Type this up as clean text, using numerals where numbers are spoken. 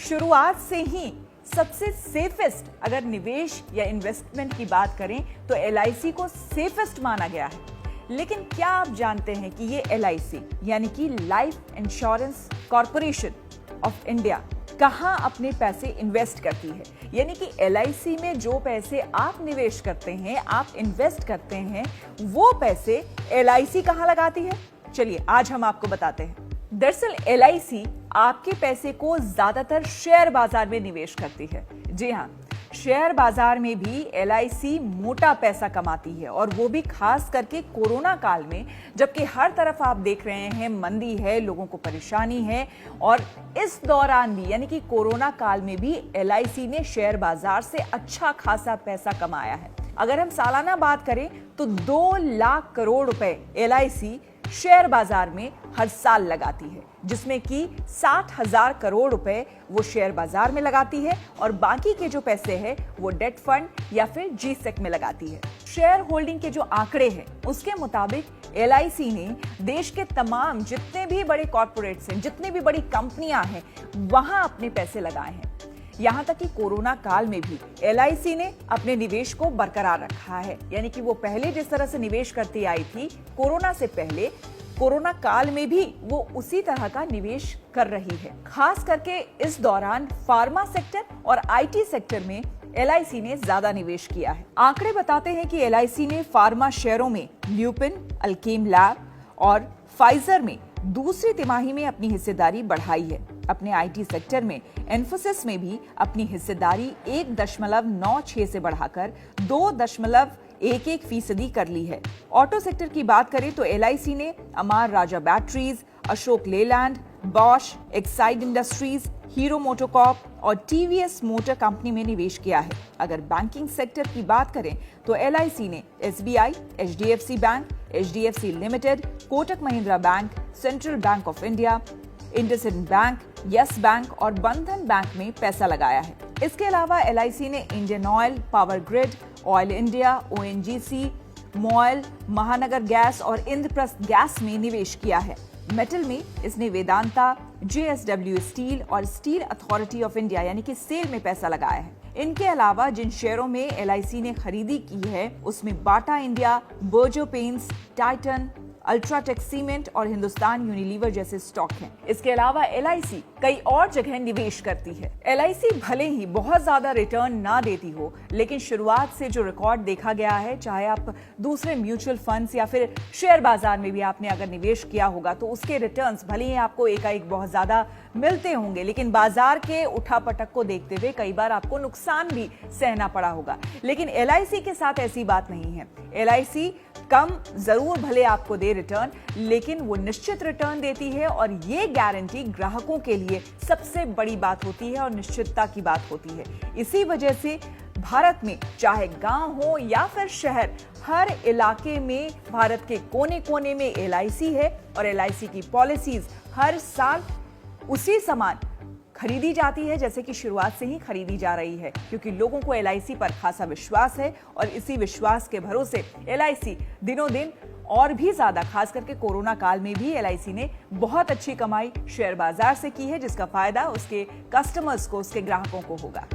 शुरुआत से ही सबसे सेफेस्ट अगर निवेश या इन्वेस्टमेंट की बात करें तो LIC को सेफेस्ट माना गया है। लेकिन क्या आप जानते हैं कि ये LIC यानी कि life insurance corporation of India कहां अपने पैसे इन्वेस्ट करती है? यानी कि LIC में जो पैसे आप निवेश करते हैं, आप इन्वेस्ट करते हैं, वो पैसे LIC कहां लगाती है? चलिए आज हम आपको बताते हैं। दरअसल LIC आपके पैसे को ज्यादातर शेयर बाजार में निवेश करती है। जी हाँ, शेयर बाजार में भी LIC मोटा पैसा कमाती है, और वो भी खास करके कोरोना काल में, जबकि हर तरफ आप देख रहे हैं मंदी है, लोगों को परेशानी है, और इस दौरान भी यानी कि कोरोना काल में भी LIC ने शेयर बाजार से अच्छा खासा पैसा कमाया है। अगर हम सालाना बात करें तो 2 लाख करोड़ रुपए LIC शेयर बाजार में हर साल लगाती है, जिसमें कि 60,000 करोड़ रुपए वो शेयर बाजार में लगाती है, और बाकी के जो पैसे हैं वो डेट फंड या फिर G-Sec में लगाती है। शेयर होल्डिंग के जो आंकड़े हैं उसके मुताबिक LIC ने देश के तमाम जितने भी बड़े कॉर्पोरेट्स हैं, जितनी भी बड़ी कंपनियां हैं, वहां अपने पैसे लगाए हैं। यहां तक कि कोरोना काल में भी LIC ने अपने निवेश को बरकरार रखा है। यानी कि वो पहले जिस तरह से निवेश करती आई थी कोरोना से पहले, कोरोना काल में भी वो उसी तरह का निवेश कर रही है। खास करके इस दौरान फार्मा सेक्टर और IT सेक्टर में LIC ने ज्यादा निवेश किया है। आंकड़े बताते हैं कि LIC ने फार्मा शेयरों में ल्यूपिन, अल्केम लैब और फाइजर में दूसरी तिमाही में अपनी हिस्सेदारी बढ़ाई है। अपने IT सेक्टर में इन्फोसिस में भी अपनी हिस्सेदारी 1.96 से बढ़ाकर 2.11% कर ली है। ऑटो सेक्टर की बात करें तो LIC ने Amara Raja batteries, Ashok Leyland, Bosch, Exide Industries, Hero MotoCorp और TVS मोटर कंपनी में निवेश किया है। अगर बैंकिंग सेक्टर की बात करें तो LIC ने SBI, HDFC bank, HDFC limited, Kotak Mahindra bank, central bank of India, IndusInd bank, yes bank और बंधन बैंक में पैसा लगाया है। इसके अलावा LIC ने Indian oil, power grid, oil India, ONGC, MOIL, महानगर गैस और इंद्रप्रस्थ गैस में निवेश किया है। मेटल में इसने वेदांता, JSW स्टील और स्टील अथॉरिटी ऑफ इंडिया यानी कि सेल में पैसा लगाया है। इनके अलावा जिन शेयरों में LIC ने खरीदी की है उसमें Bata India, Berger paints, Titan, UltraTech cement और हिंदुस्तान यूनिलीवर जैसे स्टॉक हैं। इसके अलावा LIC कई और जगह निवेश करती है। LIC भले ही बहुत ज्यादा रिटर्न ना देती हो, लेकिन शुरुआत से जो रिकॉर्ड देखा गया है, चाहे आप दूसरे म्यूचुअल फंड्स या फिर शेयर बाजार में भी आपने अगर निवेश किया होगा तो उसके रिटर्न्स भले ही आपको एकाएक बहुत ज्यादा मिलते होंगे, लेकिन बाजार के उठापटक को देखते हुए कई बार आपको नुकसान भी सहना पड़ा होगा। लेकिन LIC के साथ ऐसी बात नहीं है। LIC कम जरूर भले आपको दे रिटर्न, लेकिन वो निश्चित रिटर्न देती है, और ये गारंटी ग्राहकों के लिए सबसे बड़ी बात होती है और निश्चितता की बात होती है। इसी वजह से भारत में चाहे गांव हो या फिर शहर, हर इलाके में भारत के कोने कोने में LIC है, और LIC की पॉलिसीज हर साल उसी समान खरीदी जाती है जैसे कि शुरुआत से ही खरीदी जा रही है, क्योंकि लोगों को LIC पर खासा विश्वास है, और इसी विश्वास के भरोसे LIC दिनों दिन और भी ज्यादा, खास करके कोरोना काल में भी LIC ने बहुत अच्छी कमाई शेयर बाजार से की है, जिसका फायदा उसके कस्टमर्स को, उसके ग्राहकों को होगा।